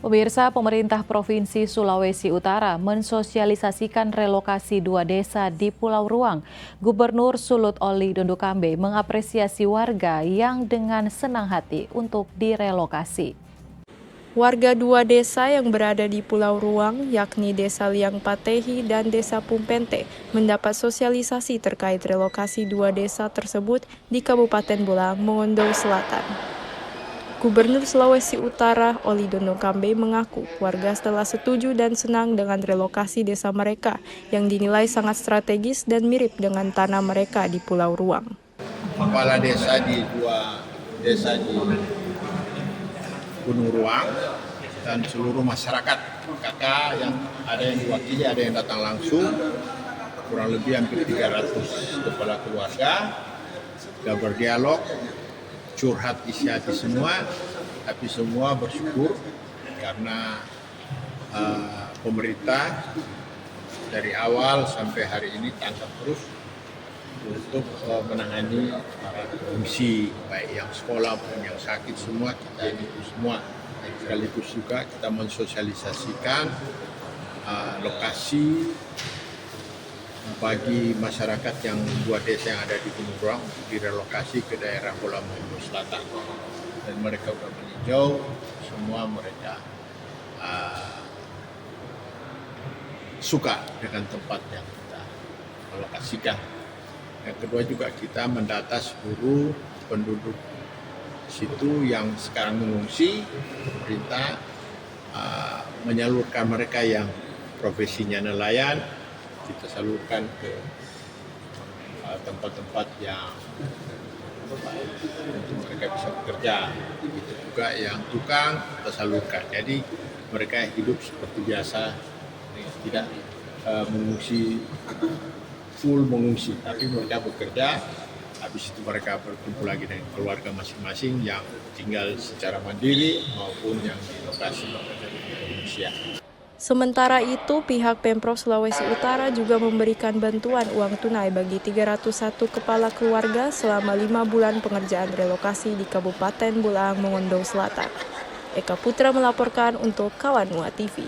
Pemirsa, pemerintah Provinsi Sulawesi Utara mensosialisasikan relokasi 2 desa di Pulau Ruang. Gubernur Sulut Oli Dondokambe mengapresiasi warga yang dengan senang hati untuk direlokasi. Warga 2 desa yang berada di Pulau Ruang, yakni Desa Liang Patehi dan Desa Pumpente, mendapat sosialisasi terkait relokasi 2 desa tersebut di Kabupaten Bolang, Mongondo Selatan. Gubernur Sulawesi Utara, Oli Dondokambe, mengaku warga setelah setuju dan senang dengan relokasi desa mereka yang dinilai sangat strategis dan mirip dengan tanah mereka di Pulau Ruang. Kepala desa di 2 desa di Gunung Ruang dan seluruh masyarakat kakak yang ada yang diwakili, ada yang datang langsung, kurang lebih hampir 300 kepala keluarga, sudah berdialog, curhat isi hati semua, tapi semua bersyukur karena pemerintah dari awal sampai hari ini tanggap terus untuk menangani para pengungsi, baik yang sekolah maupun yang sakit, semua kita itu semua. Sekaligus juga kita mensosialisasikan lokasi bagi masyarakat yang 2 desa yang ada di Gunung Ruang direlokasi ke daerah Bolang Mongondo Selatan. Dan mereka sudah meninjau, semua mereka suka dengan tempat yang kita alokasikan. Yang kedua juga kita mendata seluruh penduduk situ yang sekarang mengungsi, pemerintah menyalurkan mereka yang profesinya nelayan, kita salurkan ke tempat-tempat yang untuk mereka bisa bekerja. Itu juga yang tukang kita salurkan. Jadi mereka hidup seperti biasa, tidak mengungsi, full mengungsi, tapi mereka bekerja. Habis itu mereka berkumpul lagi dengan keluarga masing-masing yang tinggal secara mandiri maupun yang di lokasi pengungsian. Sementara itu, pihak Pemprov Sulawesi Utara juga memberikan bantuan uang tunai bagi 301 kepala keluarga selama 5 bulan pengerjaan relokasi di Kabupaten Bolang, Mongondo Selatan. Eka Putra melaporkan untuk Kawan Mua TV.